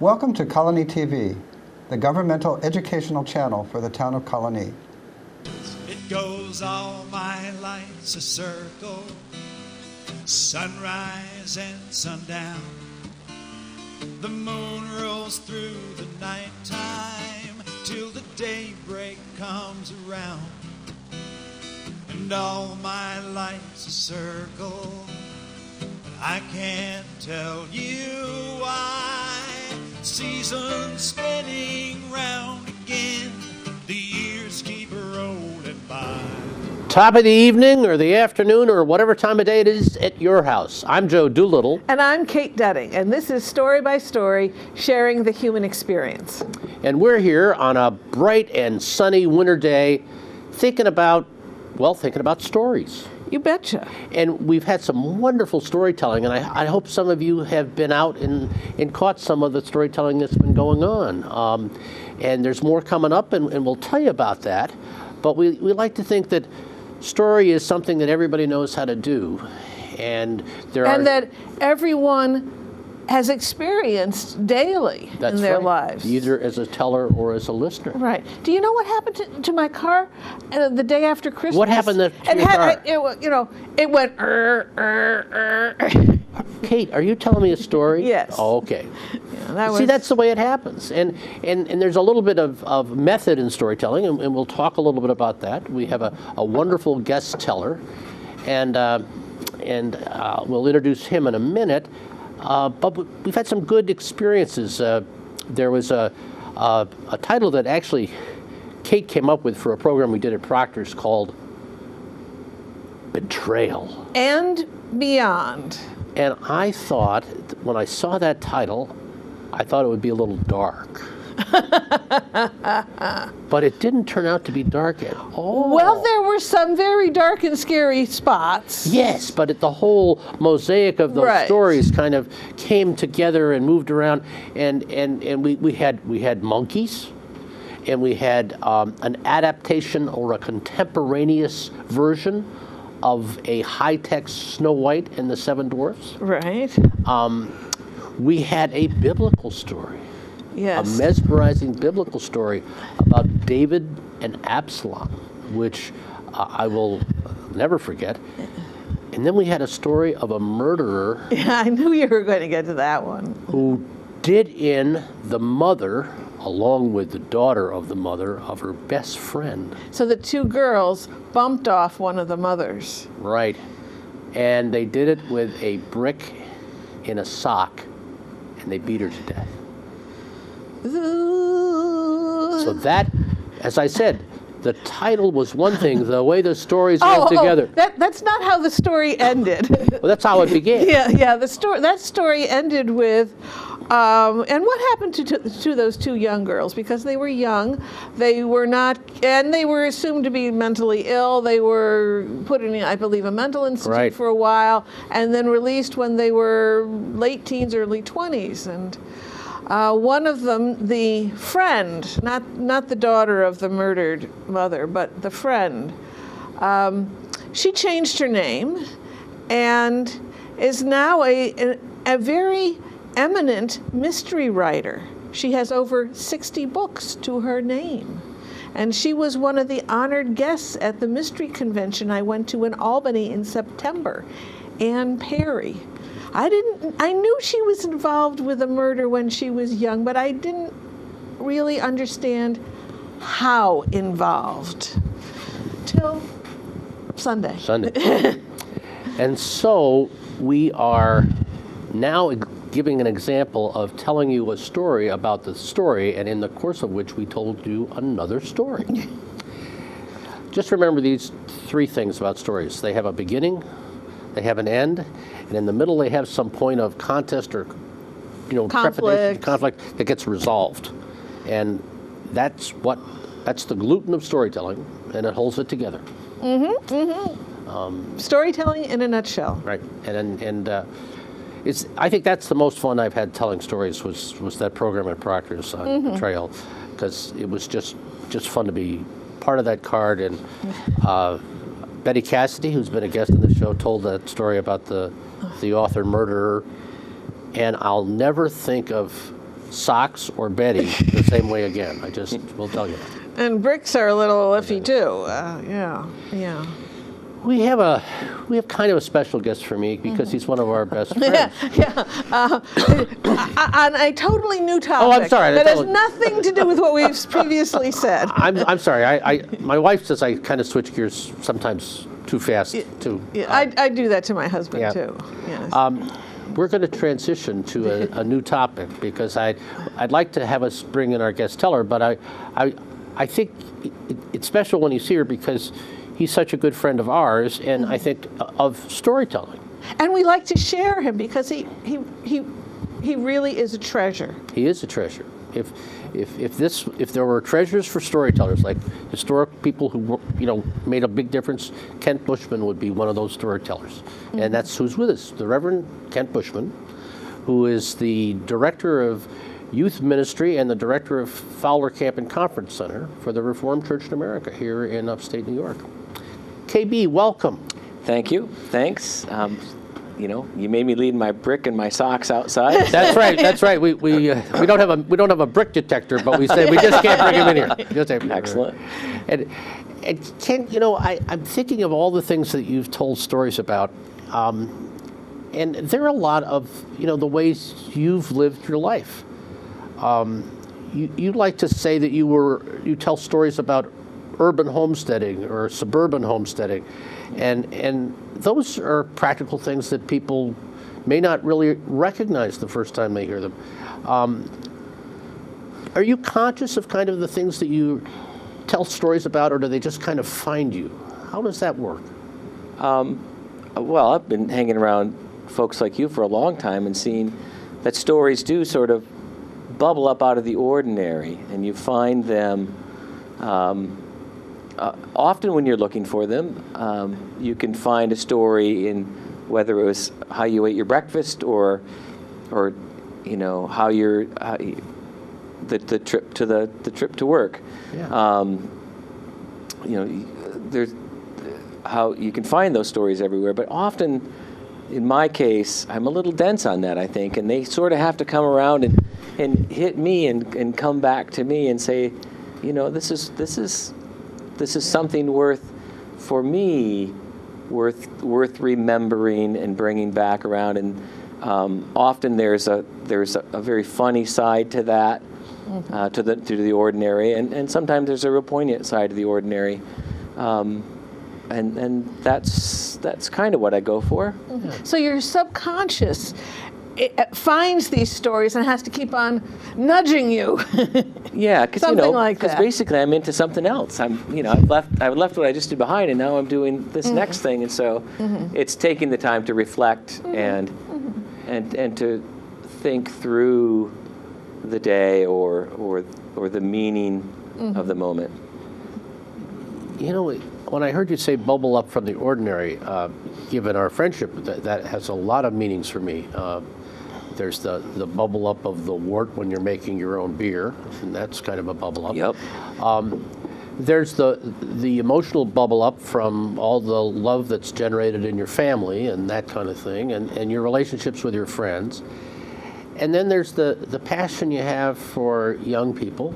Welcome to Colonie TV, the governmental educational channel for the town of Colonie. It goes all my life's a circle, sunrise and sundown. The moon rolls through the nighttime till the daybreak comes around. And all my life's a circle, I can't tell you why. Seasons spinning round again, the years keep rolling by. Top of the evening or the afternoon or whatever time of day it is at your house. I'm Joe Doolittle. And I'm Kate Dudding, and this is Story by Story, sharing the human experience. And we're here on a bright and sunny winter day thinking about stories. You betcha. And we've had some wonderful storytelling, and I hope some of you have been out and caught some of the storytelling that's been going on. And there's more coming up, and we'll tell you about that. But we like to think that story is something that everybody knows how to do. And that everyone has experienced daily in their lives. Either as a teller or as a listener. Right. Do you know what happened to my car the day after Christmas? What happened to your car? It went. Kate, are you telling me a story? Yes. Oh, okay. Yeah, See, that's the way it happens. And there's a little bit of method in storytelling, and we'll talk a little bit about that. We have a wonderful guest teller, and we'll introduce him in a minute. But we've had some good experiences. There was a title that actually Kate came up with for a program we did at Proctor's called Betrayal. And Beyond. And I thought, when I saw that title, I thought it would be a little dark. But it didn't turn out to be dark at all. Well, there were some very dark and scary spots. Yes, but the whole mosaic of those stories kind of came together and moved around, and we had monkeys, and we had an adaptation or a contemporaneous version of a high-tech Snow White and the Seven Dwarfs. Right. We had a biblical story. Yes. A mesmerizing biblical story about David and Absalom, which I will never forget. And then we had a story of a murderer. Yeah, I knew you were going to get to that one. Who did in the mother, along with the daughter of the mother, of her best friend. So the two girls bumped off one of the mothers. Right. And they did it with a brick in a sock, and they beat her to death. So that, as I said, the title was one thing, the way the stories went together. That's not how the story ended. Well, that's how it began. Yeah. That story ended with, and what happened to those two young girls? Because they were young, they were not, and they were assumed to be mentally ill. They were put in, I believe, a mental institute for a while, and then released when they were late teens, early 20s, and. One of them, the friend, not the daughter of the murdered mother, but the friend, she changed her name and is now a very eminent mystery writer. She has over 60 books to her name. And she was one of the honored guests at the mystery convention I went to in Albany in September, Ann Perry. I knew she was involved with a murder when she was young, but I didn't really understand how involved till Sunday. And so we are now giving an example of telling you a story about the story, and in the course of which we told you another story. Just remember these three things about stories. They have a beginning, they have an end, and in the middle they have some point of contest or trepidation, conflict that gets resolved. And that's the gluten of storytelling, and it holds it together. Storytelling in a nutshell. Right. And I think that's the most fun I've had telling stories was that program at Proctor's on Betrayal, because it was just fun to be part of that card. And Betty Cassidy, who's been a guest on the show, told that story about the author murderer, and I'll never think of socks or Betty the same way again. I just will tell you that. And bricks are a little iffy too. Yeah. We have kind of a special guest for me because he's one of our best friends. On a totally new topic. Oh, I'm sorry. That has nothing to do with what we've previously said. I'm sorry. My wife says I kind of switch gears sometimes too fast too. Yeah, I do that to my husband too. Yes. We're going to transition to a new topic because I'd like to have us bring in our guest teller, but I think it's special when you see her because he's such a good friend of ours, and I think of storytelling. And we like to share him because he really is a treasure. He is a treasure. If there were treasures for storytellers, like historic people who made a big difference, Kent Busman would be one of those storytellers, and that's who's with us, the Reverend Kent Busman, who is the director of youth ministry and the director of Fowler Camp and Conference Center for the Reformed Church in America here in upstate New York. KB, welcome. Thank you. Thanks. You made me leave my brick and my socks outside. That's right. That's right. We don't have a brick detector, but we say we just can't bring him in here. Excellent. And Ken, I'm thinking of all the things that you've told stories about, and there are a lot of the ways you've lived your life. You like to say that you tell stories about urban homesteading or suburban homesteading, and those are practical things that people may not really recognize the first time they hear them. Are you conscious of kind of the things that you tell stories about, or do they just kind of find you? How does that work? Well, I've been hanging around folks like you for a long time and seeing that stories do sort of bubble up out of the ordinary, and you find them often when you're looking for them. You can find a story in whether it was how you ate your breakfast or how the trip to the trip to work. Yeah. There's how you can find those stories everywhere, but often, in my case, I'm a little dense on that, I think, and they sort of have to come around and hit me and come back to me and say, this is something worth remembering and bringing back around. And often there's a very funny side to that, to the ordinary, and sometimes there's a real poignant side to the ordinary. And that's kind of what I go for. So your subconscious finds these stories and has to keep on nudging you. Yeah, because basically I'm into something else. I left what I just did behind, and now I'm doing this next thing, and so it's taking the time to reflect and to think through the day or the meaning of the moment. When I heard you say bubble up from the ordinary, given our friendship, that has a lot of meanings for me. There's the bubble up of the wort when you're making your own beer, and that's kind of a bubble up. Yep. There's the emotional bubble up from all the love that's generated in your family and that kind of thing, and your relationships with your friends. And then there's the passion you have for young people,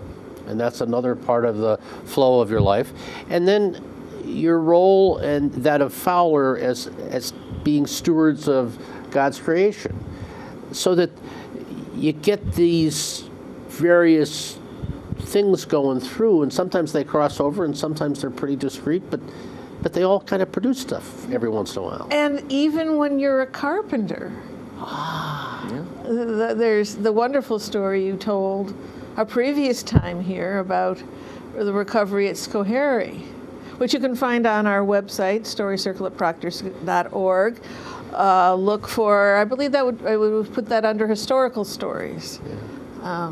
and that's another part of the flow of your life. And then your role and that of Fowler as being stewards of God's creation, so that you get these various things going through, and sometimes they cross over, and sometimes they're pretty discreet, but they all kind of produce stuff every once in a while. And even when you're a carpenter, there's the wonderful story you told a previous time here about the recovery at Schoharie, which you can find on our website, storycircle@proctors.org. Look for, I believe I would put that under historical stories. Yeah.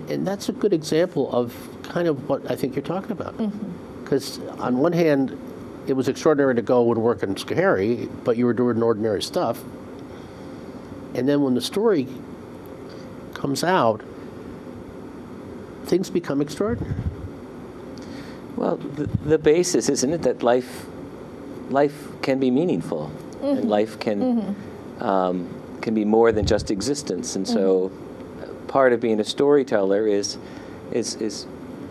And that's a good example of kind of what I think you're talking about. Because on one hand, it was extraordinary to go and work in Schoharie, but you were doing ordinary stuff. And then when the story comes out, things become extraordinary. Well, the basis, isn't it, that life can be meaningful, and life can can be more than just existence. And so part of being a storyteller is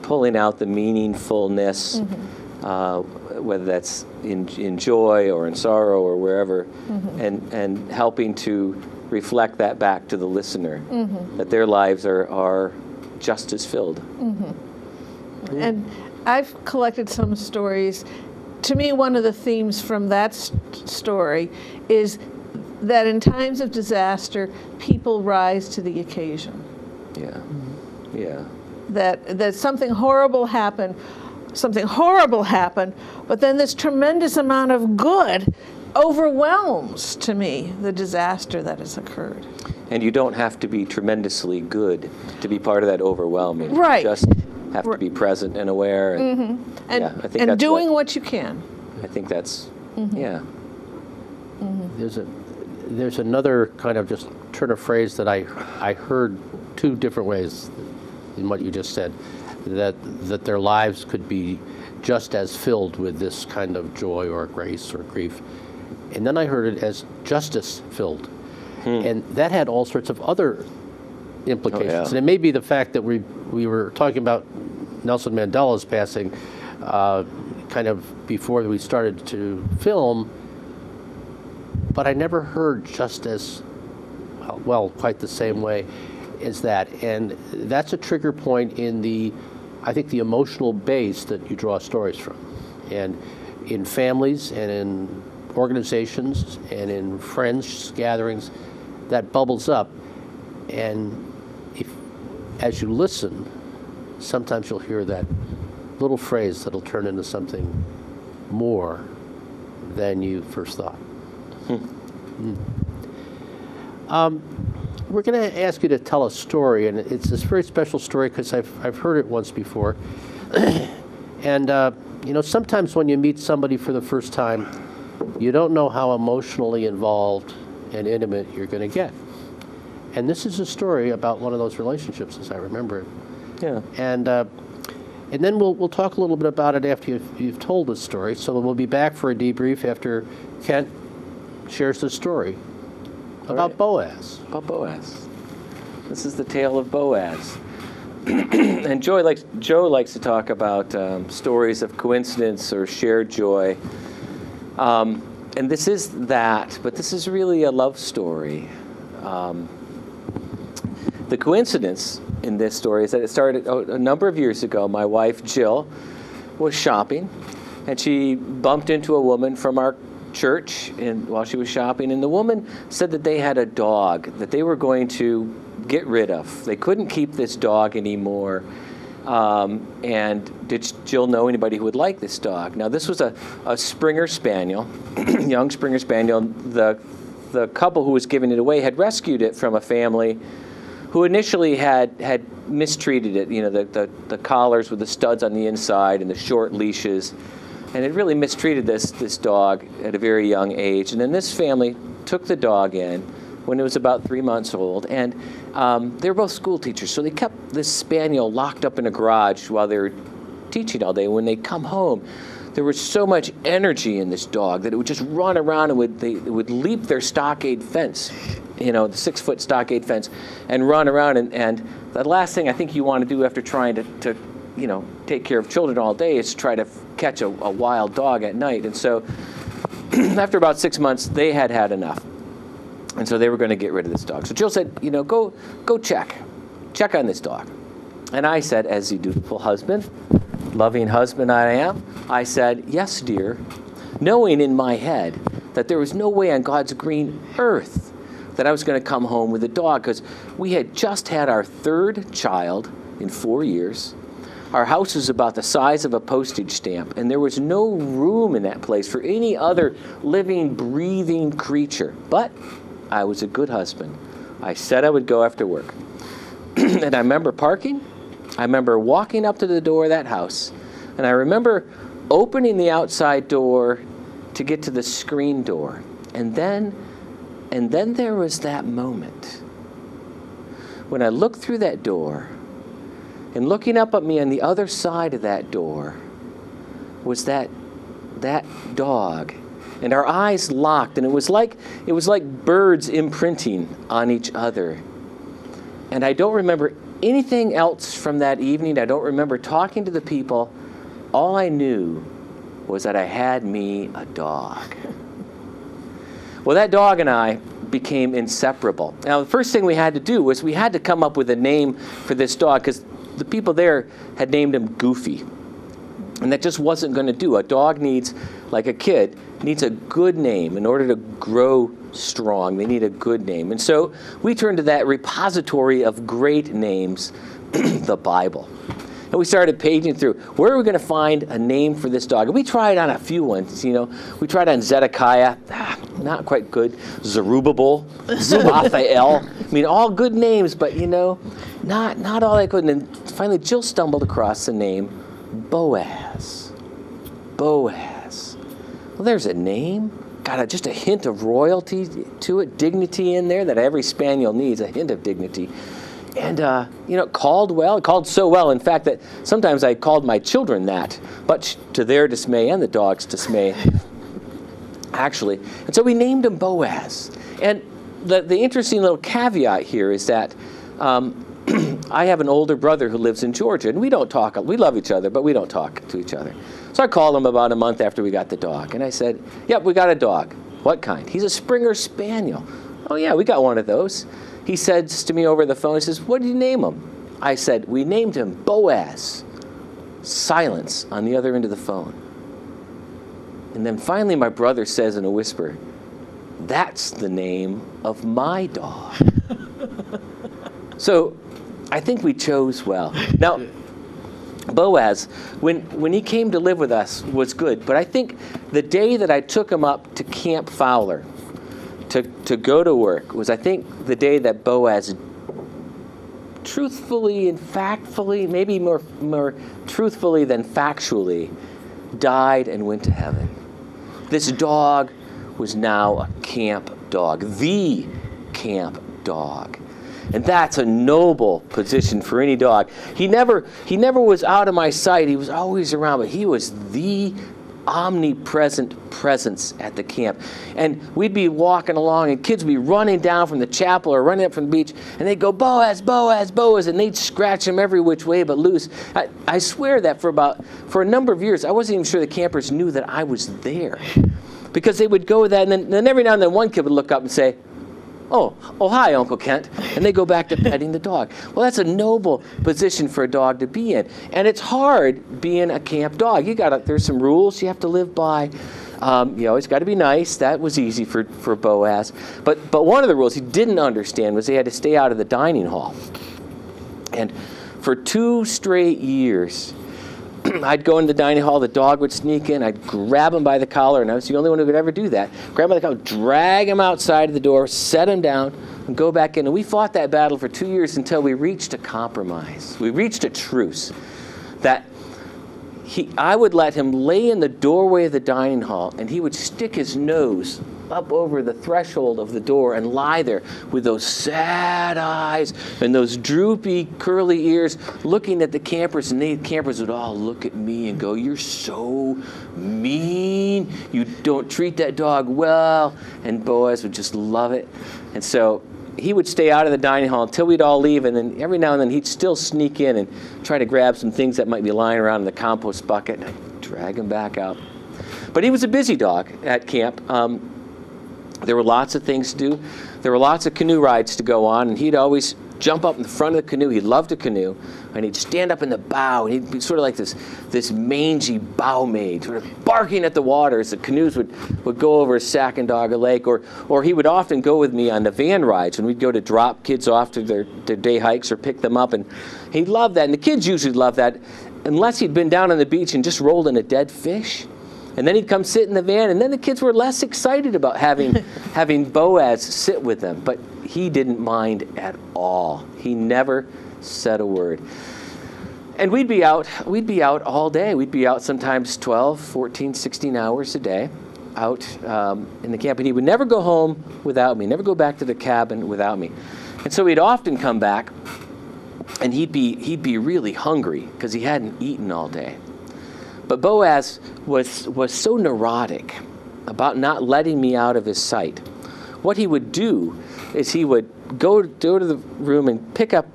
pulling out the meaningfulness, whether that's in joy or in sorrow or wherever, and helping to reflect that back to the listener, that their lives are just as filled. And I've collected some stories. To me, one of the themes from that story is that in times of disaster, people rise to the occasion. Yeah, yeah. That something horrible happened, but then this tremendous amount of good overwhelms, to me, the disaster that has occurred. And you don't have to be tremendously good to be part of that overwhelming. Right. You just have to be present and aware. And, yeah, I think that's doing what you can. I think that's, yeah. There's another kind of just turn of phrase that I heard two different ways in what you just said, that their lives could be just as filled with this kind of joy or grace or grief. And then I heard it as justice filled. And that had all sorts of other implications. Oh, yeah. And it may be the fact that we were talking about Nelson Mandela's passing kind of before we started to film, but I never heard just as well, quite the same way as that. And that's a trigger point in I think the emotional base that you draw stories from. And in families and in organizations and in friends gatherings, that bubbles up. And as you listen, sometimes you'll hear that little phrase that'll turn into something more than you first thought. We're going to ask you to tell a story, and it's this very special story because I've heard it once before. And sometimes when you meet somebody for the first time, you don't know how emotionally involved and intimate you're going to get. And this is a story about one of those relationships, as I remember it. Yeah. And then we'll talk a little bit about it after you've told the story. So we'll be back for a debrief after Kent shares the story about Boaz. About Boaz. This is the tale of Boaz. And Joe likes to talk about stories of coincidence or shared joy. And this is that, but this is really a love story. The coincidence in this story is that it started a number of years ago. My wife, Jill, was shopping, and she bumped into a woman from our church while she was shopping, and the woman said that they had a dog that they were going to get rid of. They couldn't keep this dog anymore. And did Jill know anybody who would like this dog? Now, this was a Springer Spaniel, young Springer Spaniel. The couple who was giving it away had rescued it from a family who initially had mistreated it, the collars with the studs on the inside and the short leashes, and had really mistreated this dog at a very young age. And then this family took the dog in when it was about 3 months old, and they were both school teachers, so they kept this spaniel locked up in a garage while they were teaching all day. When they come home, there was so much energy in this dog that it would just run around and it would leap their stockade fence, the 6-foot stockade fence, and run around. And the last thing I think you want to do after trying to take care of children all day is to try to catch a wild dog at night. And so after about 6 months, they had enough. And so they were going to get rid of this dog. So Jill said, go check on this dog. And I said, as the dutiful husband, loving husband I am, I said, yes, dear, knowing in my head that there was no way on God's green earth that I was going to come home with a dog, because we had just had our third child in 4 years. Our house was about the size of a postage stamp, and there was no room in that place for any other living, breathing creature. But I was a good husband. I said I would go after work. And I remember parking. I remember walking up to the door of that house. And I remember opening the outside door to get to the screen door. And then there was that moment when I looked through that door, and looking up at me on the other side of that door was that dog and our eyes locked, and it was like birds imprinting on each other. And I don't remember anything else from that evening. I don't remember talking to the people. All I knew was that I had me a dog. Well, that dog and I became inseparable. Now, the first thing we had to do was we had to come up with a name for this dog, because the people there had named him Goofy. And that just wasn't going to do. A dog needs, like a kid, needs a good name in order to grow strong. They need a good name. And so we turned to that repository of great names, the Bible. And we started paging through, where are we going to find a name for this dog? And we tried on a few ones, you know. We tried on Zedekiah, not quite good. Zerubbabel, Raphael. I mean, all good names, but, you know, not all that good. And then finally Jill stumbled across the name Boaz. Boaz. Well, there's a name. Got just a hint of royalty to it, dignity in there that every spaniel needs, a hint of dignity. And, you know, called so well, in fact, that sometimes I called my children that, much to their dismay and the dog's dismay, actually. And so we named him Boaz. And the interesting little caveat here is that I have an older brother who lives in Georgia, and we don't talk. We love each other, but we don't talk to each other. So I called him about a month after we got the dog, and I said, yep, we got a dog. What kind? He's a Springer Spaniel. Oh, yeah, we got one of those. He says to me over the phone, he says, what did you name him? I said, we named him Boaz. Silence on the other end of the phone. And then finally my brother says in a whisper, that's the name of my dog. So I think we chose well. Now, Boaz, when he came to live with us, was good. But I think the day that I took him up to Camp Fowler to go to work was, I think, the day that Boaz truthfully and factfully, maybe more truthfully than factually, died and went to heaven. This dog was now a camp dog, the camp dog. And that's a noble position for any dog. He never was out of my sight. He was always around, but he was the omnipresent presence at the camp. And we'd be walking along, and kids would be running down from the chapel or running up from the beach, and they'd go, Boaz, Boaz, Boaz, and they'd scratch him every which way but loose. I swear that for a number of years, I wasn't even sure the campers knew that I was there. Because they would go with that, and then every now and then one kid would look up and say, Oh, hi, Uncle Kent. And they go back to petting the dog. Well, that's a noble position for a dog to be in. And it's hard being a camp dog. There's some rules you have to live by. You always got to be nice. That was easy for Boaz. But one of the rules he didn't understand was he had to stay out of the dining hall. And for 2 straight years, I'd go in the dining hall, the dog would sneak in, I'd grab him by the collar, and I was the only one who could ever do that. Grab him by the collar, drag him outside of the door, set him down, and go back in. And we fought that battle for 2 years until we reached a compromise. We reached a truce that I would let him lay in the doorway of the dining hall, and he would stick his nose up over the threshold of the door and lie there with those sad eyes and those droopy, curly ears looking at the campers, and the campers would all look at me and go, you're so mean. You don't treat that dog well. And Boaz would just love it. And so he would stay out of the dining hall until we'd all leave, and then every now and then he'd still sneak in and try to grab some things that might be lying around in the compost bucket, and I'd drag him back out. But he was a busy dog at camp. There were lots of things to do. There were lots of canoe rides to go on, and he'd always jump up in the front of the canoe. He loved to canoe, and he'd stand up in the bow, and he'd be sort of like this mangy bow maid, sort of barking at the water as the canoes would go over Sacandaga Lake, or he would often go with me on the van rides when we'd go to drop kids off to their day hikes or pick them up, and he loved that. And the kids usually loved that, unless he'd been down on the beach and just rolled in a dead fish. And then he'd come sit in the van, and then the kids were less excited about having Boaz sit with them. But he didn't mind at all. He never said a word. And we'd be out all day. We'd be out sometimes 12, 14, 16 hours a day out in the camp. And he would never go home without me, never go back to the cabin without me. And so he'd often come back, and he'd be really hungry because he hadn't eaten all day. But Boaz was so neurotic about not letting me out of his sight. What he would do is he would go to the room and pick up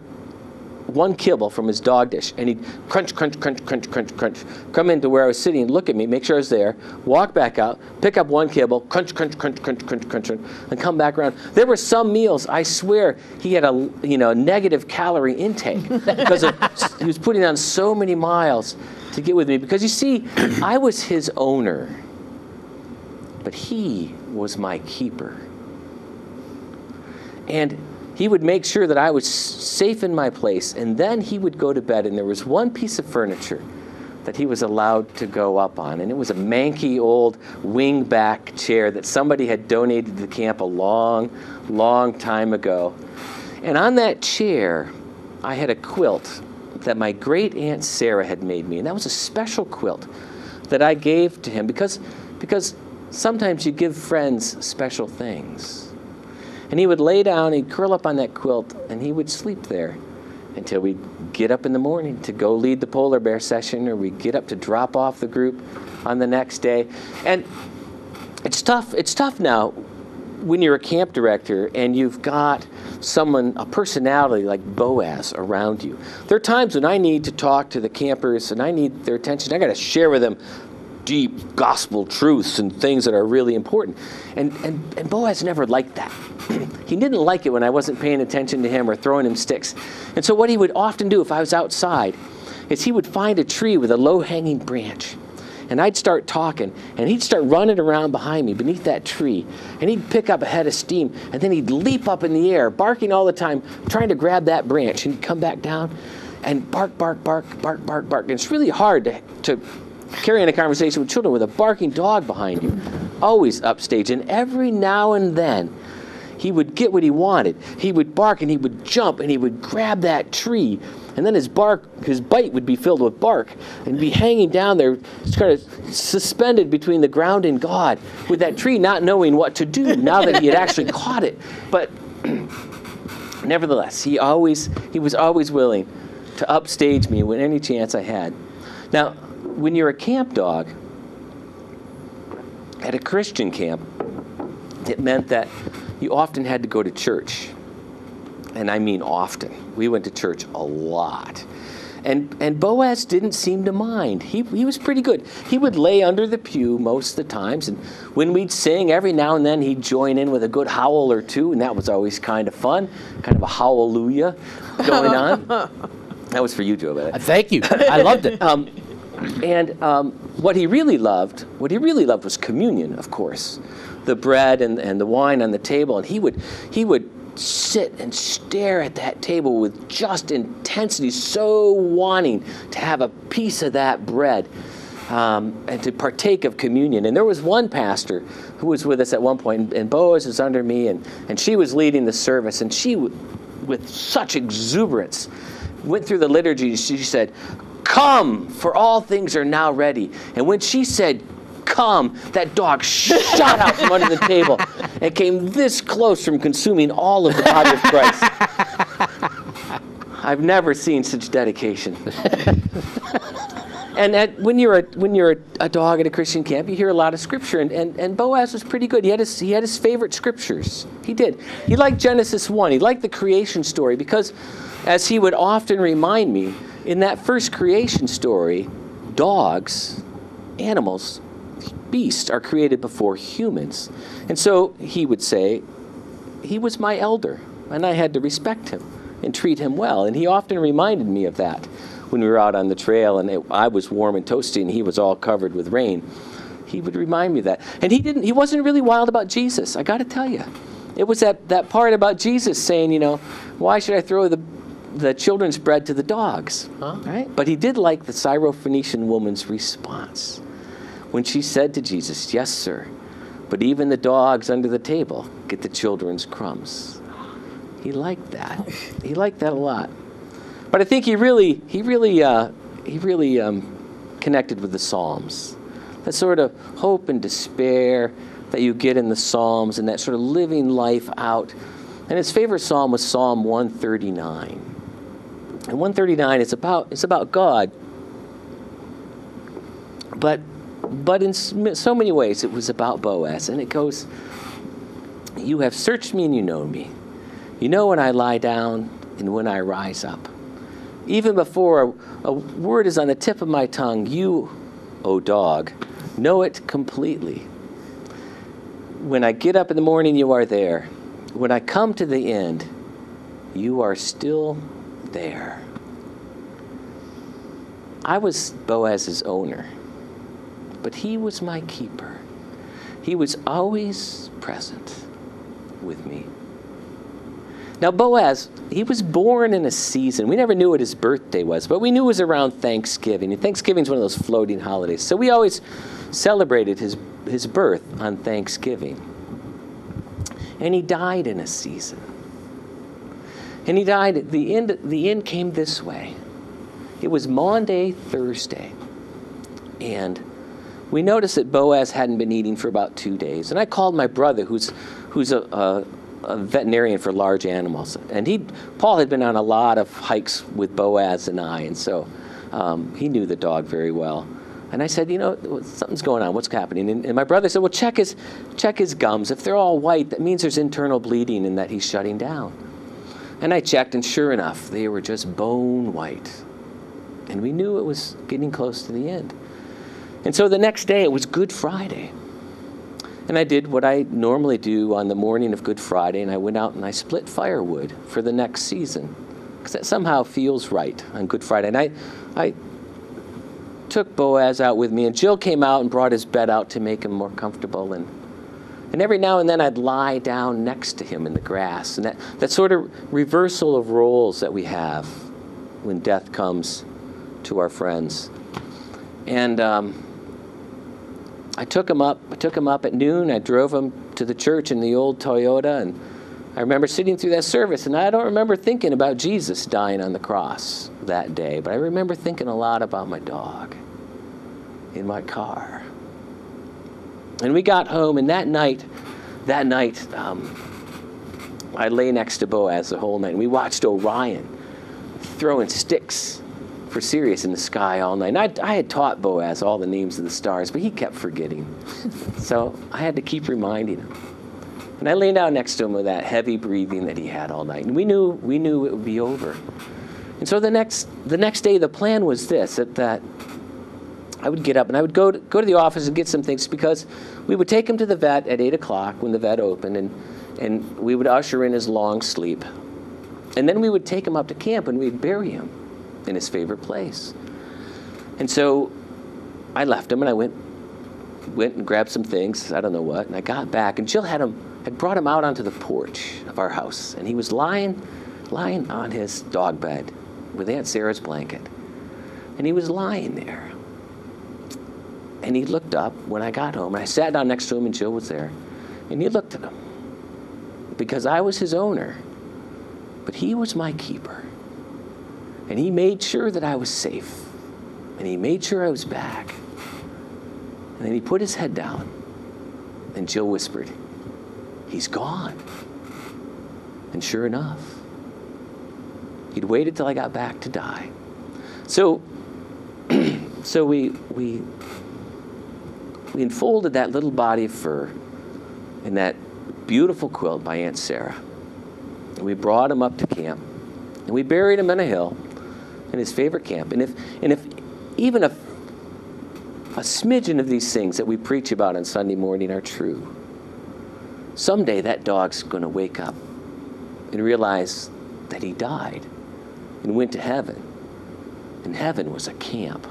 one kibble from his dog dish, and he'd crunch, crunch, crunch, crunch, crunch, crunch, come into where I was sitting, look at me, make sure I was there, walk back out, pick up one kibble, crunch, crunch, crunch, crunch, crunch, crunch, and come back around. There were some meals, I swear, he had a negative calorie intake because he was putting on so many miles to get with me. Because you see, I was his owner, but he was my keeper. And he would make sure that I was safe in my place, and then he would go to bed, and there was one piece of furniture that he was allowed to go up on, and it was a manky old wing-back chair that somebody had donated to the camp a long, long time ago. And on that chair, I had a quilt that my great Aunt Sarah had made me, and that was a special quilt that I gave to him because sometimes you give friends special things. And he would lay down, he'd curl up on that quilt, and he would sleep there until we'd get up in the morning to go lead the polar bear session, or we'd get up to drop off the group on the next day. And it's tough now when you're a camp director and you've got a personality like Boaz around you. There are times when I need to talk to the campers and I need their attention. I got to share with them deep gospel truths and things that are really important. And Boaz never liked that. He didn't like it when I wasn't paying attention to him or throwing him sticks. And so what he would often do if I was outside is he would find a tree with a low-hanging branch. And I'd start talking, and he'd start running around behind me beneath that tree. And he'd pick up a head of steam, and then he'd leap up in the air, barking all the time, trying to grab that branch. And he'd come back down and bark, bark, bark, bark, bark, bark. And it's really hard to carry on a conversation with children with a barking dog behind you, always upstage. And every now and then, he would get what he wanted. He would bark, and he would jump, and he would grab that tree. And then his bite would be filled with bark and be hanging down there, kind of suspended between the ground and God, with that tree not knowing what to do now that he had actually caught it. But nevertheless, he was always willing to upstage me when any chance I had. Now, when you're a camp dog at a Christian camp, it meant that you often had to go to church. And I mean often. We went to church a lot. And Boaz didn't seem to mind. He was pretty good. He would lay under the pew most of the times, and when we'd sing, every now and then he'd join in with a good howl or two, and that was always kind of fun, kind of a hallelujah going on. That was for you, Joe. Thank you. I loved it. What he really loved was communion, of course. The bread and the wine on the table, and he would sit and stare at that table with just intensity, so wanting to have a piece of that bread and to partake of communion. And there was one pastor who was with us at one point, and Boaz was under me, and she was leading the service, and she, with such exuberance, went through the liturgy. She said, "Come, for all things are now ready." And when she said, "Come," that dog shot out from under the table and came this close from consuming all of the body of Christ. I've never seen such dedication. And when you're a dog at a Christian camp, you hear a lot of scripture, and Boaz was pretty good. He had his favorite scriptures. He did. He liked Genesis 1. He liked the creation story because, as he would often remind me, in that first creation story, dogs, animals, beasts are created before humans. And so he would say, he was my elder, and I had to respect him and treat him well. And he often reminded me of that when we were out on the trail and I was warm and toasty and he was all covered with rain. He would remind me of that. And he wasn't really wild about Jesus, I got to tell you. It was that part about Jesus saying, why should I throw the children's bread to the dogs? Huh? Right? But he did like the Syrophoenician woman's response when she said to Jesus, "Yes, sir, but even the dogs under the table get the children's crumbs." He liked that. He liked that a lot. But I think he really connected with the Psalms. That sort of hope and despair that you get in the Psalms, and that sort of living life out. And his favorite psalm was Psalm 139. And 139 is about God. But But in so many ways, it was about Boaz. And it goes, "You have searched me and you know me. You know when I lie down and when I rise up. Even before a word is on the tip of my tongue, you, O dog, know it completely. When I get up in the morning, you are there. When I come to the end, you are still there." I was Boaz's owner, but he was my keeper. He was always present with me. Now Boaz, he was born in a season. We never knew what his birthday was, but we knew it was around Thanksgiving. And Thanksgiving's one of those floating holidays. So we always celebrated his birth on Thanksgiving. And he died in a season. And he died at the end came this way. It was Maundy, Thursday. And we noticed that Boaz hadn't been eating for about 2 days. And I called my brother, who's a veterinarian for large animals. And Paul had been on a lot of hikes with Boaz and I, and so he knew the dog very well. And I said, something's going on. What's happening? And my brother said, well, check his gums. If they're all white, that means there's internal bleeding and that he's shutting down. And I checked, and sure enough, they were just bone white. And we knew it was getting close to the end. And so the next day, it was Good Friday. And I did what I normally do on the morning of Good Friday, and I went out and I split firewood for the next season, because that somehow feels right on Good Friday. And I took Boaz out with me, and Jill came out and brought his bed out to make him more comfortable. And every now and then I'd lie down next to him in the grass. And that sort of reversal of roles that we have when death comes to our friends. And I took him up at noon. I drove him to the church in the old Toyota, and I remember sitting through that service, and I don't remember thinking about Jesus dying on the cross that day, but I remember thinking a lot about my dog in my car. And we got home, and that night, I lay next to Boaz the whole night, and we watched Orion throwing sticks for Sirius in the sky all night. And I had taught Boaz all the names of the stars, but he kept forgetting. So I had to keep reminding him. And I lay down next to him with that heavy breathing that he had all night. And we knew it would be over. And so the next day, the plan was this, that I would get up and I would go to the office and get some things, because we would take him to the vet at 8 o'clock when the vet opened, and we would usher in his long sleep. And then we would take him up to camp and we'd bury him in his favorite place. And so I left him and I went and grabbed some things, I don't know what, and I got back, and Jill had brought him out onto the porch of our house, and he was lying on his dog bed with Aunt Sarah's blanket. And he was lying there. And he looked up when I got home, and I sat down next to him, and Jill was there. And he looked at him, because I was his owner, but he was my keeper. And he made sure that I was safe. And he made sure I was back. And then he put his head down. And Jill whispered, "He's gone." And sure enough, he'd waited till I got back to die. So we enfolded that little body of fur in that beautiful quilt by Aunt Sarah. And we brought him up to camp. And we buried him in a hill in his favorite camp. And if even a smidgen of these things that we preach about on Sunday morning are true, someday that dog's going to wake up and realize that he died and went to heaven. And heaven was a camp.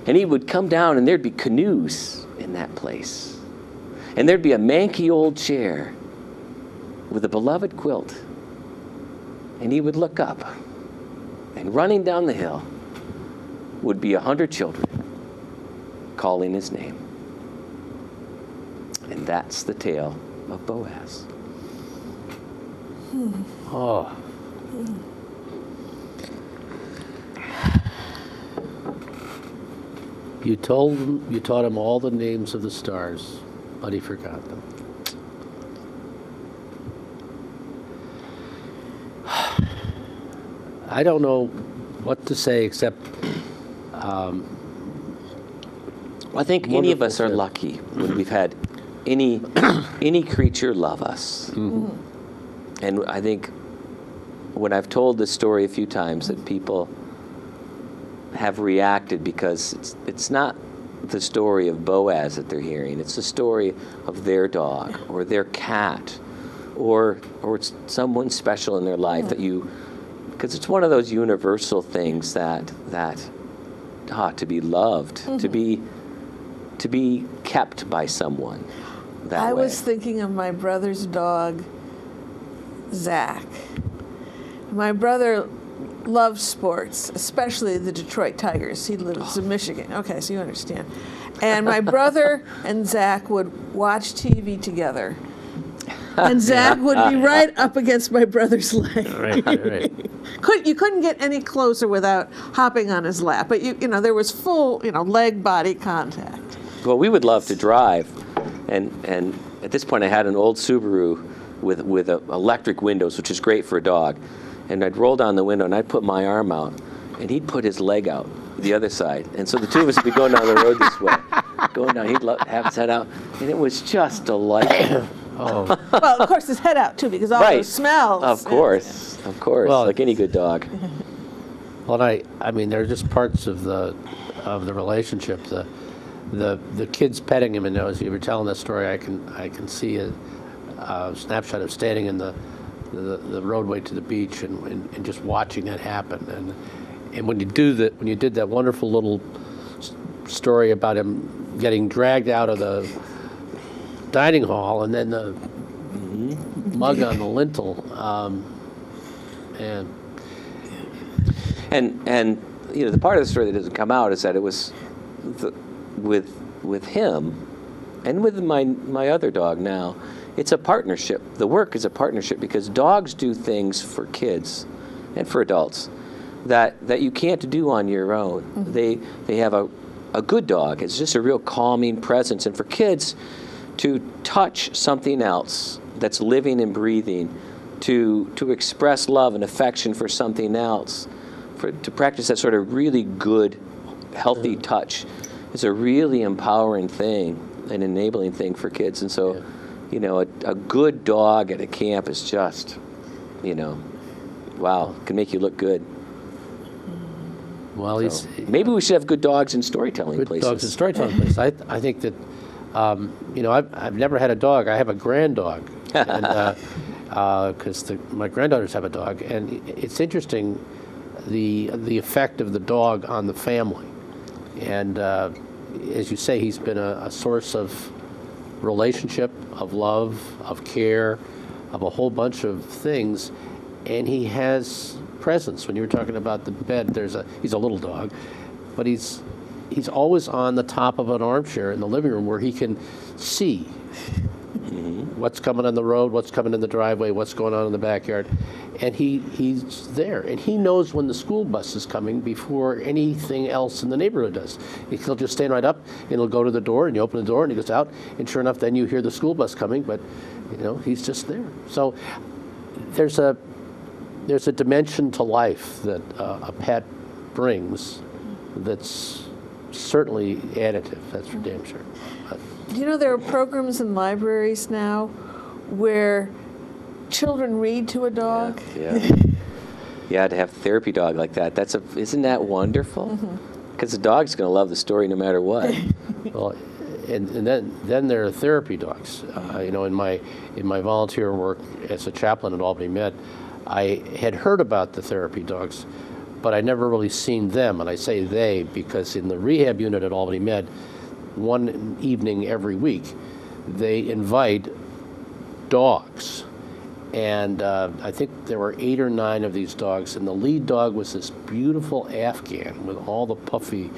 And he would come down, and there'd be canoes in that place. And there'd be a manky old chair with a beloved quilt. And he would look up, and running down the hill would be 100 children calling his name. And that's the tale of Boaz. Oh. You taught him all the names of the stars, but he forgot them. I don't know what to say except I think any of us are lucky when we've had any creature love us. And I think when I've told this story a few times that people have reacted because it's not the story of Boaz that they're hearing. It's the story of their dog or their cat or it's someone special in their life that because it's one of those universal things that to be loved, to be kept by someone that I way. was thinking of my brother's dog, Zach. My brother loves sports, especially the Detroit Tigers. He lives in Michigan. Okay, so you understand. And my brother and Zach would watch TV together. And Zach would be right up against my brother's leg. Right. You couldn't get any closer without hopping on his lap. But you know, there was full, leg-body contact. Well, we would love to drive, and at this point I had an old Subaru with electric windows, which is great for a dog. And I'd roll down the window and I'd put my arm out, and he'd put his leg out the other side, and so the two of us would be going down the road this way, going down. He'd have his head out, and it was just delightful. Oh. Well, of course, his head out too, because all those smells. Of course, Well, like any good dog. Well, I mean, there are just parts of the relationship. The kids petting him, and as you were telling that story, I can see a snapshot of standing in the roadway to the beach and just watching that happen. And when you did that wonderful little story about him getting dragged out of the dining hall and then the mug on the lintel, and the part of the story that doesn't come out is that it was with him and with my other dog now. It's a partnership. The work is a partnership because dogs do things for kids and for adults that you can't do on your own. Mm-hmm. They have a good dog. It's just a real calming presence. And for kids to touch something else that's living and breathing, to express love and affection for something else, to practice that sort of really good, healthy touch is a really empowering thing, an enabling thing for kids. And so, a good dog at a camp is just, wow, can make you look good. Well, maybe we should have good dogs in storytelling places. Good dogs in storytelling places. I think that, I've never had a dog. I have a granddog, because my granddaughters have a dog, and it's interesting the effect of the dog on the family. And as you say, he's been a source of relationship, of love, of care, of a whole bunch of things, and he has presence. When you were talking about the bed, he's a little dog, but he's always on the top of an armchair in the living room where he can see what's coming on the road, what's coming in the driveway, what's going on in the backyard, and he's there, and he knows when the school bus is coming before anything else in the neighborhood does. He'll just stand right up, and he'll go to the door, and you open the door, and he goes out, and sure enough, then you hear the school bus coming, but he's just there. So there's a dimension to life that a pet brings that's certainly additive. That's for damn sure. There are programs in libraries now where children read to a dog. Yeah, to have a therapy dog like that. Isn't that wonderful? Because the dog's going to love the story no matter what. Well, and then there are therapy dogs. In my volunteer work as a chaplain at Albany Med, I had heard about the therapy dogs, but I never really seen them. And I say they because in the rehab unit at Albany Med, one evening every week, they invite dogs. And I think there were 8 or 9 of these dogs, and the lead dog was this beautiful Afghan with all the puffy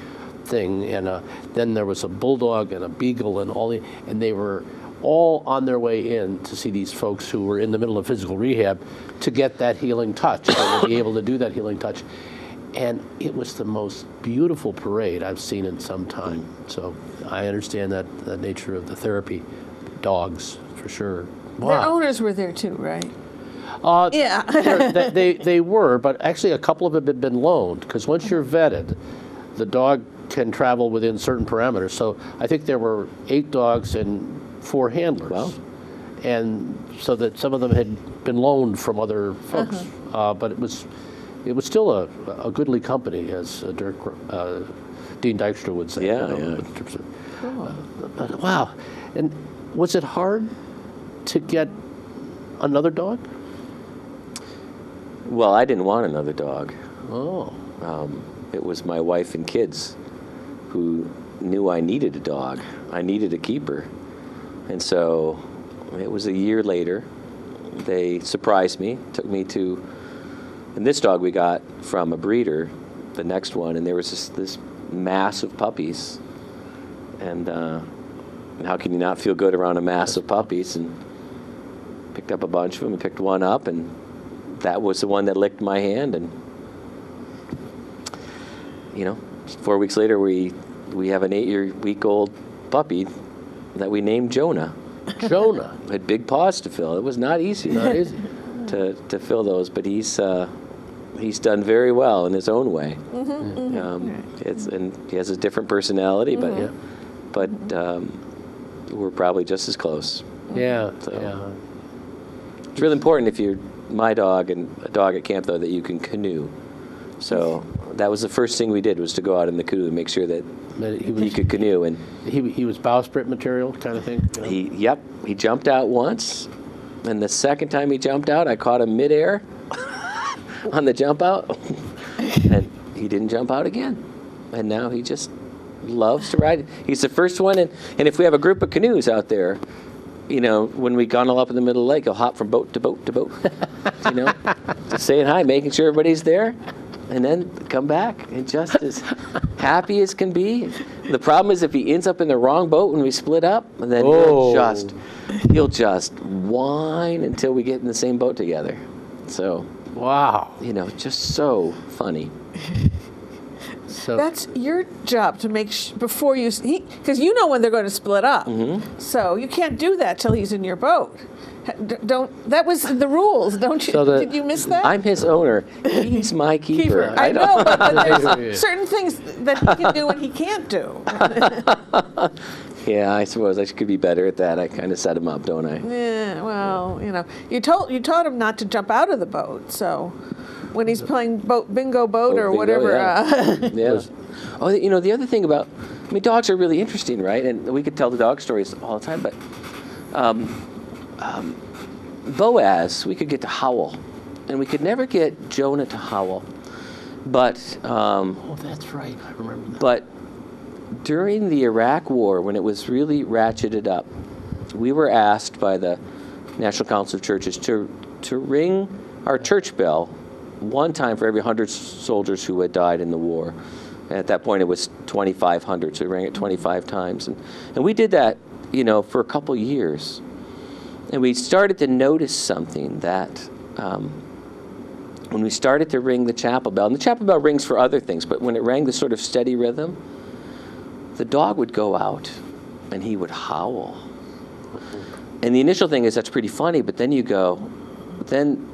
thing, and then there was a bulldog and a beagle and they were all on their way in to see these folks who were in the middle of physical rehab to get that healing touch, to be able to do that healing touch. And it was the most beautiful parade I've seen in some time. So I understand the nature of the therapy dogs, for sure. Wow. Their owners were there too, right? Yeah. they were, but actually a couple of them had been loaned, because once you're vetted, the dog can travel within certain parameters. So I think there were 8 dogs and 4 handlers. Wow. And so that some of them had been loaned from other folks. But it was still a goodly company, as Dean Dykstra would say. Yeah, But, wow. And was it hard to get another dog? Well, I didn't want another dog. Oh. It was my wife and kids who knew I needed a dog. I needed a keeper. And so it was a year later. They surprised me, took me to, and this dog we got from a breeder, the next one, and there was this mass of puppies. And how can you not feel good around a mass of puppies? And picked up a bunch of them and picked one up, and that was the one that licked my hand. And 4 weeks later, we have an 8-week-old puppy that we named Jonah. Jonah had big paws to fill. It was not easy. Not easy. to fill those, but he's done very well in his own way. And he has a different personality, but we're probably just as close. Yeah. So Yeah. it's really important if you're my dog and a dog at camp, though, that you can canoe. So that was the first thing we did, was to go out in the canoe and make sure that he could canoe. And he was bowsprit material kind of thing? You know? He jumped out once, and the second time he jumped out, I caught him midair on the jump out, and he didn't jump out again. And now he just loves to ride. He's the first one, and if we have a group of canoes out there, when we gunnel up in the middle of the lake, he'll hop from boat to boat to boat, just saying hi, making sure everybody's there, and then come back and just as happy as can be. The problem is if he ends up in the wrong boat when we split up, and then he'll just whine until we get in the same boat together. So, wow, just so funny. So that's your job to make before you, because when they're going to split up. So you can't do that till he's in your boat. That was the rules, don't you? Did you miss that? I'm his owner. He's my keeper. I know, but there's certain things that he can do and he can't do. Yeah, I suppose I could be better at that. I kind of set him up, don't I? Yeah, well, you taught him not to jump out of the boat, so when he's playing bingo boat or bingo, whatever. Yeah. Oh, the other thing about, dogs are really interesting, right? And we could tell the dog stories all the time, but Boaz, we could get to howl, and we could never get Jonah to howl. But oh, that's right. I remember that. But during the Iraq War, when it was really ratcheted up, we were asked by the National Council of Churches to ring our church bell one time for every 100 soldiers who had died in the war. And at that point, it was 2,500, so we rang it 25 times. And we did that, for a couple years. And we started to notice something that when we started to ring the chapel bell, and the chapel bell rings for other things, but when it rang the sort of steady rhythm, the dog would go out and he would howl. And the initial thing is that's pretty funny, but then you go, then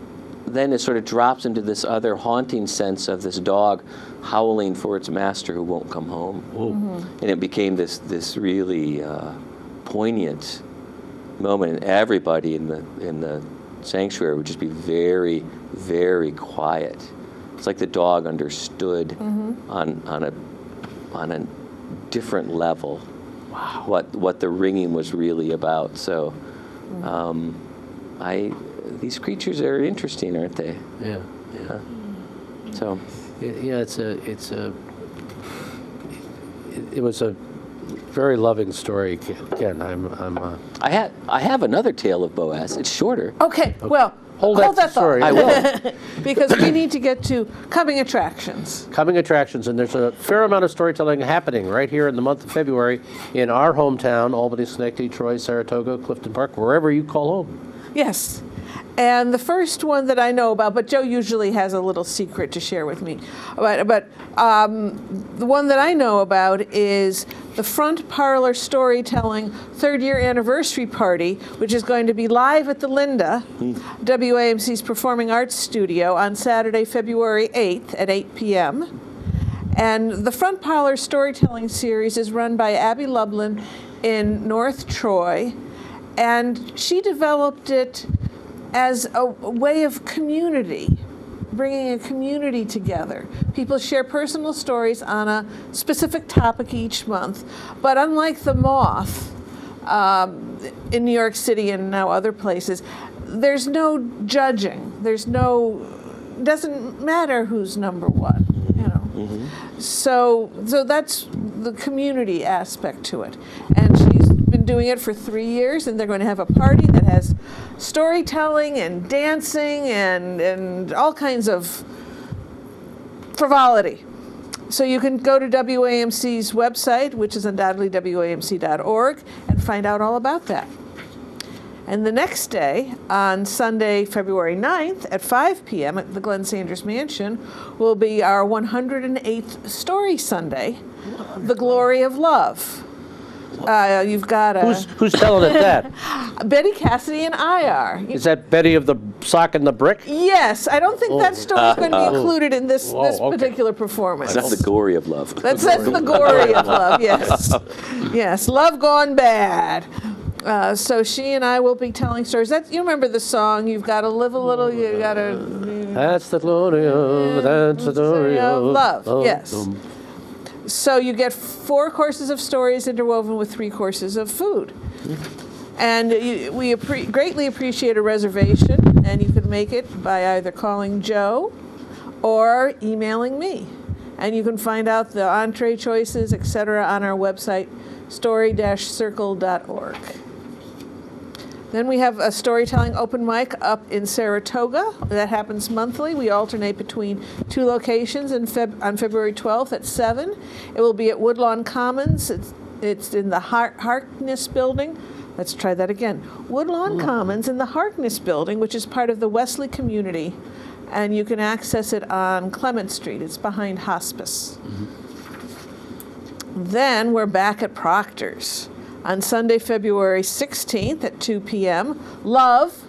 it sort of drops into this other haunting sense of this dog howling for its master who won't come home. And it became this really poignant moment, and everybody in the sanctuary would just be very, very quiet. It's like the dog understood on a different level what the ringing was really about. So these creatures are interesting, aren't they? Yeah. So yeah, it was a very loving story, Ken. I have another tale of Boaz. It's shorter. Okay. Well, hold that story. thought. I will. Because we need to get to coming attractions. Coming attractions, and there's a fair amount of storytelling happening right here in the month of February in our hometown, Albany, Schenectady, Troy, Saratoga, Clifton Park, wherever you call home. Yes. And the first one that I know about, but Joe usually has a little secret to share with me. But the one that I know about is the Front Parlor Storytelling 3rd year anniversary party, which is going to be live at the Linda, WAMC's Performing Arts Studio, on Saturday, February 8th at 8 p.m. And the Front Parlor Storytelling Series is run by Abby Lublin in North Troy, and she developed it as a way of community, bringing a community together. People share personal stories on a specific topic each month, but unlike The Moth in New York City and now other places, there's no judging. Doesn't matter who's number one, you know. Mm-hmm. So that's the community aspect to it. And she's been doing it for 3 years, and they're going to have a party that has storytelling and dancing and all kinds of frivolity. So you can go to WAMC's website, which is undoubtedly WAMC.org, and find out all about that. And the next day, on Sunday, February 9th at 5 p.m. at the Glenn Sanders Mansion, will be our 108th Story Sunday, The Glory of Love. You've got a... Who's telling it that? Betty Cassidy and I are. Is that Betty of the sock and the brick? Yes. I don't think that story's going to be included in this particular performance. That's the glory of love. That's the glory of love, yes. Yes, love gone bad. So she and I will be telling stories. You remember the song, you've got to live a little, you got to... That's the glory of, that's the glory of love, yes. So you get 4 courses of stories interwoven with 3 courses of food. And we greatly appreciate a reservation, and you can make it by either calling Joe or emailing me. And you can find out the entree choices, etc., on our website, story-circle.org. Then we have a storytelling open mic up in Saratoga. That happens monthly. We alternate between 2 locations on February 12th at 7. It will be at Woodlawn Commons. It's in the Harkness Building. Let's try that again. Woodlawn Commons in the Harkness Building, which is part of the Wesley community. And you can access it on Clement Street. It's behind Hospice. Then we're back at Proctor's. On Sunday, February 16th at 2 p.m., Love,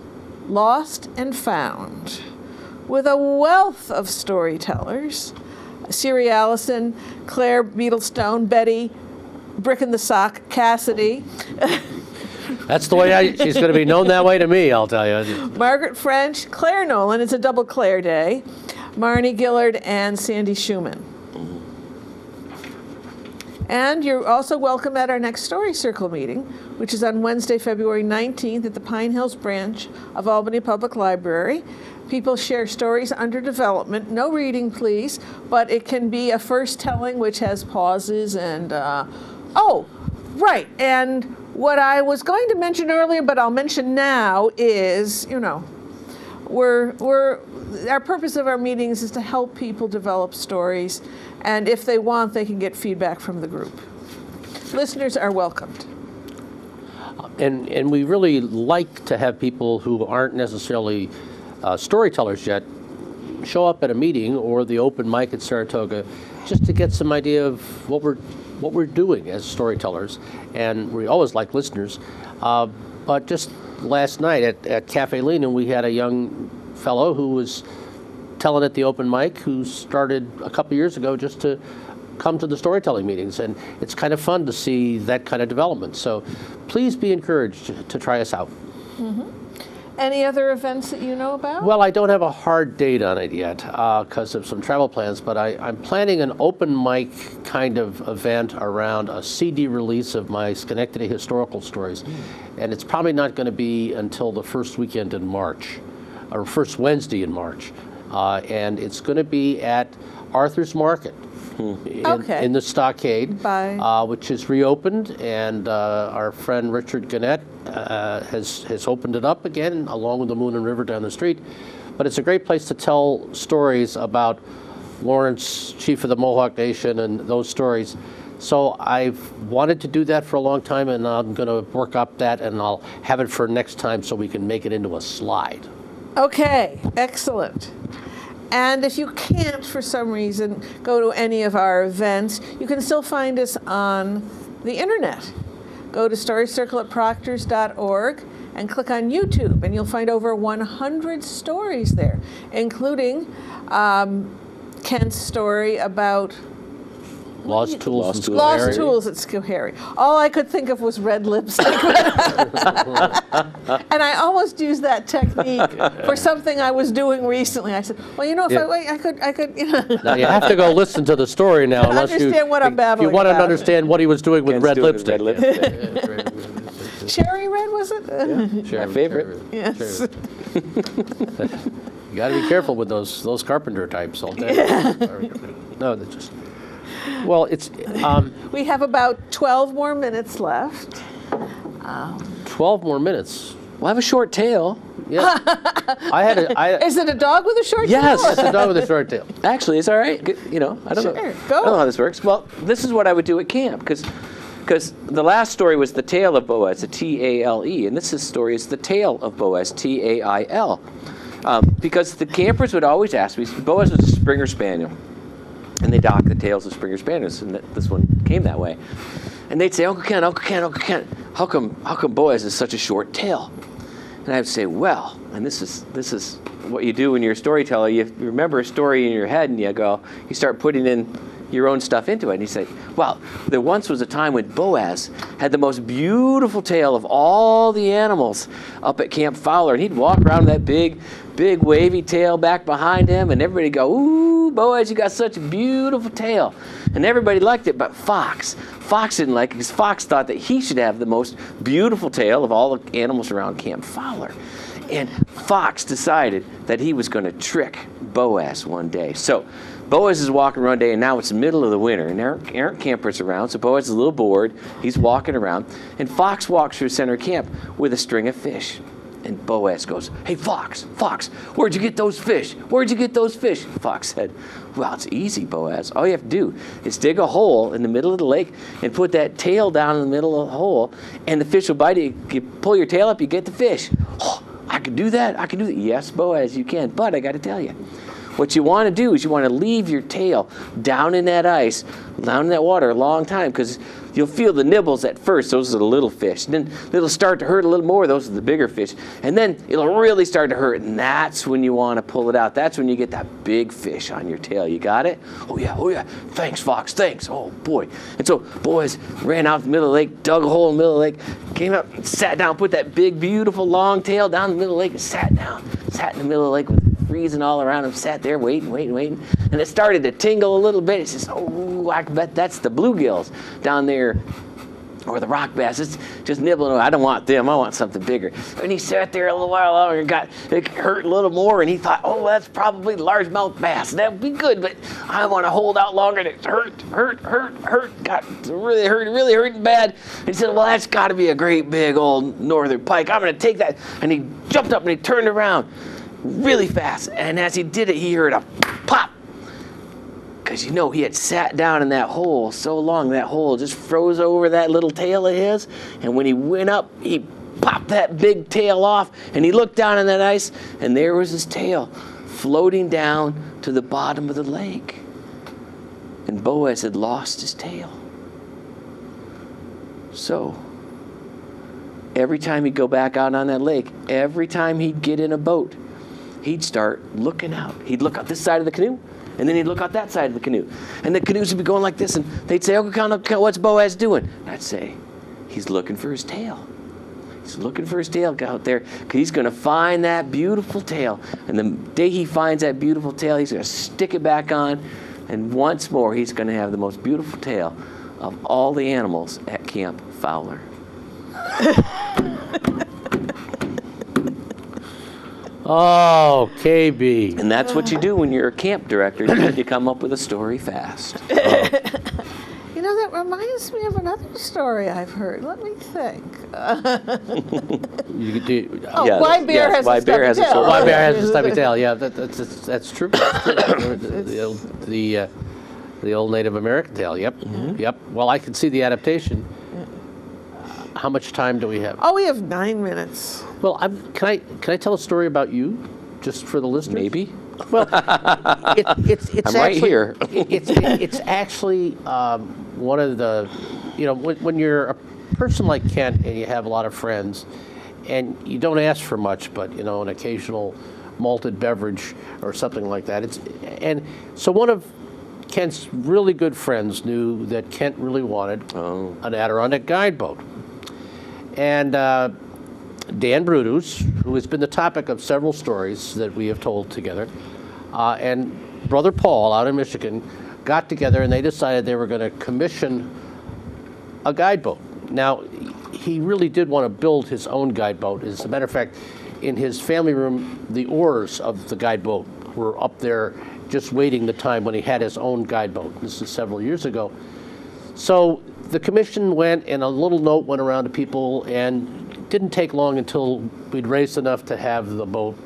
Lost and Found, with a wealth of storytellers. Siri Allison, Claire Beetlestone, Betty, Brick in the Sock, Cassidy. That's the way she's going to be known that way to me, I'll tell you. Margaret French, Claire Nolan, it's a double Claire day, Marnie Gillard, and Sandy Schumann. And you're also welcome at our next Story Circle meeting, which is on Wednesday, February 19th at the Pine Hills branch of Albany Public Library. People share stories under development. No reading, please, but it can be a first telling, which has pauses and, oh, right. And what I was going to mention earlier, but I'll mention now, is, you know, our purpose of our meetings is to help people develop stories, and if they want, they can get feedback from the group. Listeners are welcomed. And we really like to have people who aren't necessarily storytellers yet show up at a meeting or the open mic at Saratoga just to get some idea of what we're doing as storytellers. And we always like listeners. But just last night at Cafe Lenin, we had a young fellow who was telling at the open mic, who started a couple years ago just to come to the storytelling meetings. And it's kind of fun to see that kind of development. So please be encouraged to try us out. Mm-hmm. Any other events that you know about? Well, I don't have a hard date on it yet because of some travel plans, but I'm planning an open mic kind of event around a CD release of my Schenectady historical stories. And it's probably not going to be until the first weekend in March, or first Wednesday in March. And it's going to be at Arthur's Market in the Stockade, which is reopened, and our friend Richard Gannett has opened it up again, along with the Moon and River down the street. But it's a great place to tell stories about Lawrence, Chief of the Mohawk Nation, and those stories. So I've wanted to do that for a long time, and I'm going to work up that, and I'll have it for next time so we can make it into a slide. Okay, excellent. And if you can't, for some reason, go to any of our events, you can still find us on the internet. Go to storycircle@proctors.org and click on YouTube, and you'll find over 100 stories there, including Kent's story about Lost Tools and Lost Schoharie. Tools at Schoharie. All I could think of was red lipstick. And I almost used that technique for something I was doing recently. I said, well, you know, if I could, you know. Now you have to go listen to the story now, unless you understand what I'm babbling if you want to about. understand what he was doing with Ken's red doing lipstick. Red lipstick. Cherry red, was it? My favorite. Yes. You got to be careful with those carpenter types all day. No, that's just. Well, it's. We have about 12 more minutes left. 12 more minutes. Well, I have a short tail. Yeah. Is it a dog with a short Yes. tail? It's a dog with a short tail. Actually, it's all right. You know, I don't know. Sure, I go. don't know how this works. Well, this is what I would do at camp because the last story was the tale of Boaz, the T-A-L-E, and this story is the tale of Boaz, T-A-I-L. Because the campers would always ask me, Boaz was a Springer Spaniel, and they dock the tails of Springer Spaniels, and this one came that way. And they'd say, Uncle Kent, how come Boaz is such a short tail? And I would say, well, and this is what you do when you're a storyteller. You remember a story in your head, and you start putting in your own stuff into it. And he said, well, there once was a time when Boaz had the most beautiful tail of all the animals up at Camp Fowler. And he'd walk around with that big wavy tail back behind him, and everybody would go, ooh, Boaz, you got such a beautiful tail. And everybody liked it, but Fox didn't like it because Fox thought that he should have the most beautiful tail of all the animals around Camp Fowler. And Fox decided that he was going to trick Boaz one day. So Boaz is walking around one day, and now it's the middle of the winter, and there aren't campers around, so Boaz is a little bored. He's walking around, and Fox walks through center camp with a string of fish. And Boaz goes, hey, Fox, where'd you get those fish? Fox said, well, it's easy, Boaz. All you have to do is dig a hole in the middle of the lake and put that tail down in the middle of the hole, and the fish will bite it. You pull your tail up, you get the fish. Oh, I can do that. Yes, Boaz, you can, but I got to tell you, what you want to do is you want to leave your tail down in that ice, down in that water a long time, because you'll feel the nibbles at first. Those are the little fish. And then it'll start to hurt a little more. Those are the bigger fish. And then it'll really start to hurt, and that's when you want to pull it out. That's when you get that big fish on your tail. You got it? Oh, yeah. Thanks, Fox, thanks. Oh, boy. And so Boaz ran out in the middle of the lake, dug a hole in the middle of the lake, came up, sat down, put that big, beautiful, long tail down in the middle of the lake, and sat down. Sat in the middle of the lake with freezing all around him, sat there waiting. And it started to tingle a little bit. He says, oh, I bet that's the bluegills down there, or the rock bass. It's just nibbling away. I don't want them. I want something bigger. And he sat there a little while longer and it hurt a little more. And he thought, oh, that's probably largemouth bass. That would be good, but I want to hold out longer. And it hurt. Got really hurting bad. And he said, well, that's got to be a great big old northern pike. I'm going to take that. And he jumped up and he turned around really fast, and as he did it, he heard a pop, because he had sat down in that hole so long, that hole just froze over that little tail of his, and when he went up, he popped that big tail off, and he looked down in that ice, and there was his tail floating down to the bottom of the lake, and Boaz had lost his tail. So every time he'd go back out on that lake, every time he'd get in a boat, he'd start looking out. He'd look out this side of the canoe, and then he'd look out that side of the canoe. And the canoes would be going like this, and they'd say, Uncle, what's Boaz doing? And I'd say, he's looking for his tail. He's looking for his tail out there, because he's going to find that beautiful tail. And the day he finds that beautiful tail, he's going to stick it back on, and once more, he's going to have the most beautiful tail of all the animals at Camp Fowler. Oh, KB. And that's what you do when you're a camp director. You come up with a story fast. You know, that reminds me of another story I've heard. Let me think. Why bear has a stubby tail. Why bear has a stubby tail. Yeah, that's true. The old Native American tale. Yep. Mm-hmm. Yep. Well, I can see the adaptation. How much time do we have? Oh, we have 9 minutes. Well, can I tell a story about you, just for the listeners? Maybe. Well, it's I'm actually, right here. it's actually one of the, when you're a person like Kent and you have a lot of friends, and you don't ask for much, but an occasional malted beverage or something like that. And so one of Kent's really good friends knew that Kent really wanted an Adirondack guide boat. And Dan Brutus, who has been the topic of several stories that we have told together, and Brother Paul out in Michigan got together and they decided they were going to commission a guide boat. Now, he really did want to build his own guide boat. As a matter of fact, in his family room, the oars of the guide boat were up there just waiting the time when he had his own guide boat. This is several years ago. So the commission went and a little note went around to people, and it didn't take long until we'd raised enough to have the boat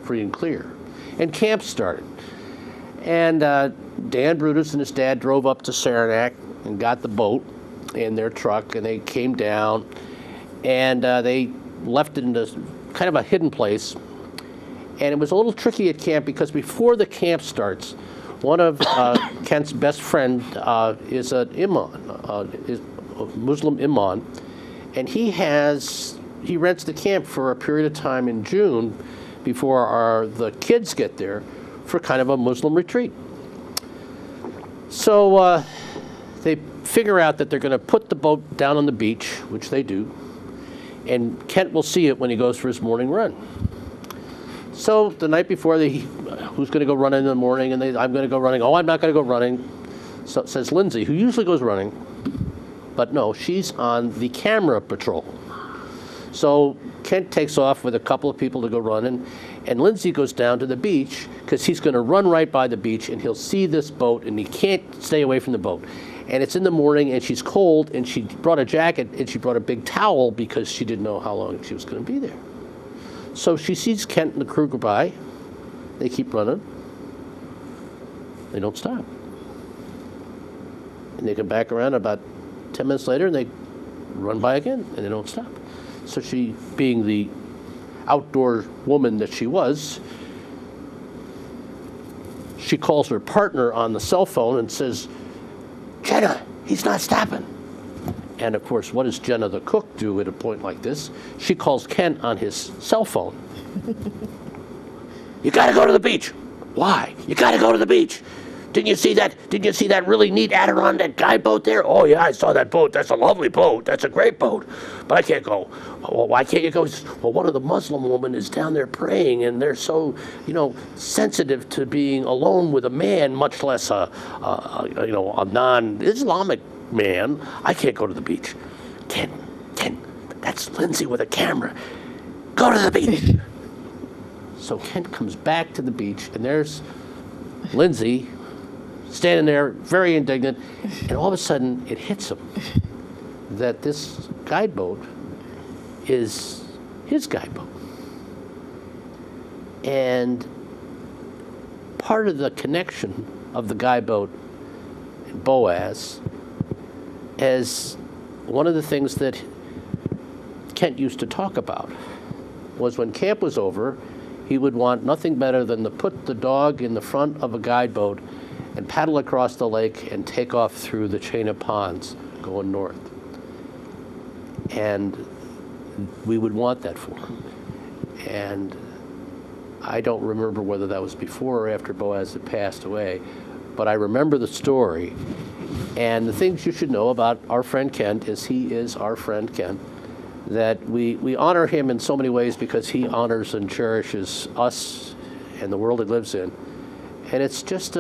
free and clear. And camp started. And Dan Brutus and his dad drove up to Saranac and got the boat in their truck, and they came down and they left it in a kind of a hidden place. And it was a little tricky at camp because before the camp starts, one of Kent's best friend is an imam, is a Muslim imam, and he rents the camp for a period of time in June before the kids get there for kind of a Muslim retreat. So they figure out that they're going to put the boat down on the beach, which they do, and Kent will see it when he goes for his morning run. So the night before, who's going to go running in the morning? And I'm going to go running. Oh, I'm not going to go running. So says Lindsay, who usually goes running. But no, she's on the camera patrol. So Kent takes off with a couple of people to go running, and Lindsay goes down to the beach because he's going to run right by the beach, and he'll see this boat, and he can't stay away from the boat. And it's in the morning, and she's cold, and she brought a jacket, and she brought a big towel because she didn't know how long she was going to be there. So she sees Kent and the crew go by. They keep running. They don't stop. And they come back around about 10 minutes later, and they run by again, and they don't stop. So she, being the outdoor woman that she was, she calls her partner on the cell phone and says, "Jenna, he's not stopping." And of course, what does Jenna the cook do at a point like this? She calls Kent on his cell phone. "You gotta go to the beach." "Why?" "You gotta go to the beach. Didn't you see that really neat Adirondack guide boat there?" "Oh yeah, I saw that boat. That's a lovely boat. That's a great boat. But I can't go." "Well, why can't you go?" "Well, one of the Muslim women is down there praying, and they're so, sensitive to being alone with a man, much less a non-Islamic man. I can't go to the beach." Ken, that's Lindsay with a camera. Go to the beach." So Kent comes back to the beach, and there's Lindsay standing there, very indignant, and all of a sudden it hits him that this guide boat is his guide boat. And part of the connection of the guide boat and Boaz as one of the things that Kent used to talk about was when camp was over, he would want nothing better than to put the dog in the front of a guide boat and paddle across the lake and take off through the chain of ponds going north. And we would want that for him. And I don't remember whether that was before or after Boaz had passed away, but I remember the story. And the things you should know about our friend Kent is he is our friend Kent, that we honor him in so many ways because he honors and cherishes us and the world he lives in. And it's just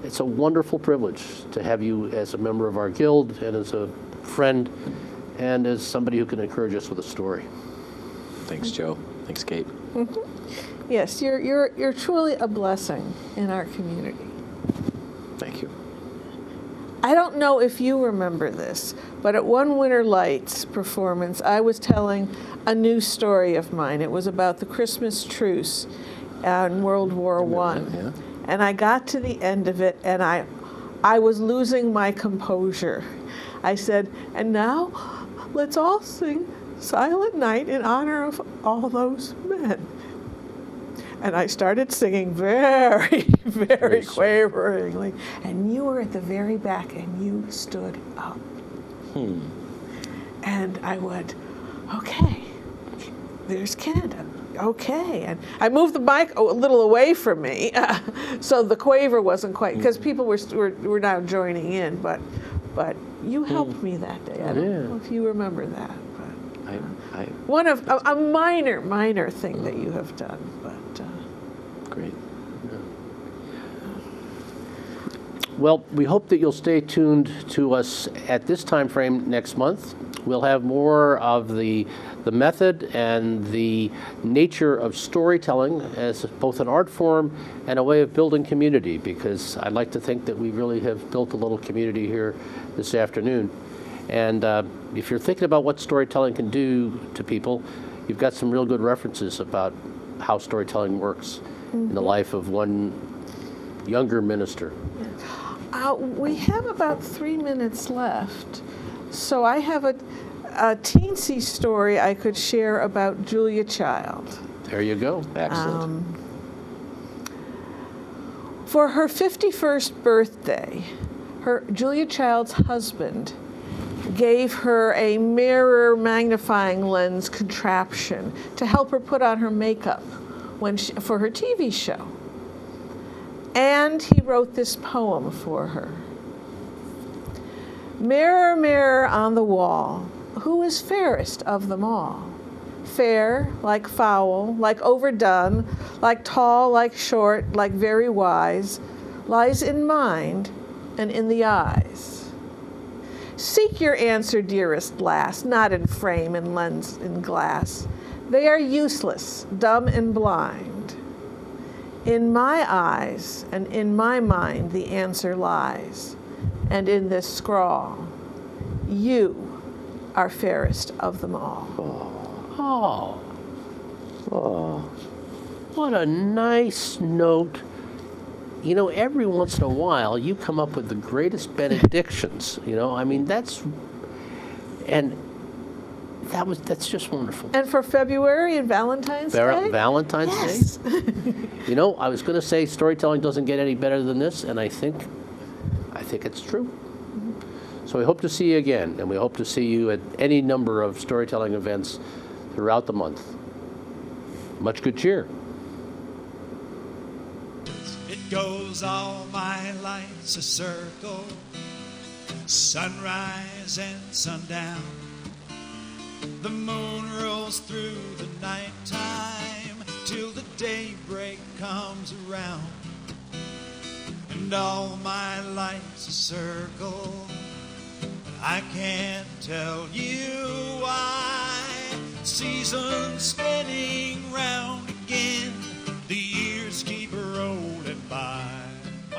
it's a wonderful privilege to have you as a member of our guild and as a friend and as somebody who can encourage us with a story. Thanks, Joe. Thanks, Kate. Mm-hmm. Yes, you're truly a blessing in our community. Thank you. I don't know if you remember this, but at one Winter Lights performance, I was telling a new story of mine. It was about the Christmas truce in World War I. Yeah. And I got to the end of it, and I was losing my composure. I said, "And now, let's all sing Silent Night in honor of all those men." And I started singing very, very quaveringly. And you were at the very back, and you stood up. And I went, "Okay, there's Canada. okay. And I moved the mic a little away from me, so the quaver wasn't quite, because people were now joining in, but you helped me that day. I don't know if you remember that. But one of a minor thing that you have done, but Great. Well, we hope that you'll stay tuned to us at this time frame next month. We'll have more of the method and the nature of storytelling as both an art form and a way of building community, because I'd like to think that we really have built a little community here this afternoon. And if you're thinking about what storytelling can do to people, you've got some real good references about how storytelling works in the life of one younger minister. We have about 3 minutes left, so I have a teensy story I could share about Julia Child. There you go. Excellent. For her 51st birthday, Julia Child's husband gave her a mirror magnifying lens contraption to help her put on her makeup for her TV show. And he wrote this poem for her. Mirror, mirror on the wall, who is fairest of them all? Fair, like foul, like overdone, like tall, like short, like very wise, lies in mind and in the eyes. Seek your answer, dearest lass, not in frame and lens and glass. They are useless, dumb and blind. In my eyes and in my mind the answer lies, and in this scrawl, you are fairest of them all. Oh, what a nice note. You know, every once in a while you come up with the greatest benedictions, you know, I mean, that's just wonderful. And for February and Valentine's Day? Valentine's Day? You know, I was going to say storytelling doesn't get any better than this, and I think it's true. So we hope to see you again, and we hope to see you at any number of storytelling events throughout the month. Much good cheer. It goes all my life's a circle, sunrise and sundown. The moon rolls through the nighttime till the daybreak comes around. And all my life's a circle, but I can't tell you why. Seasons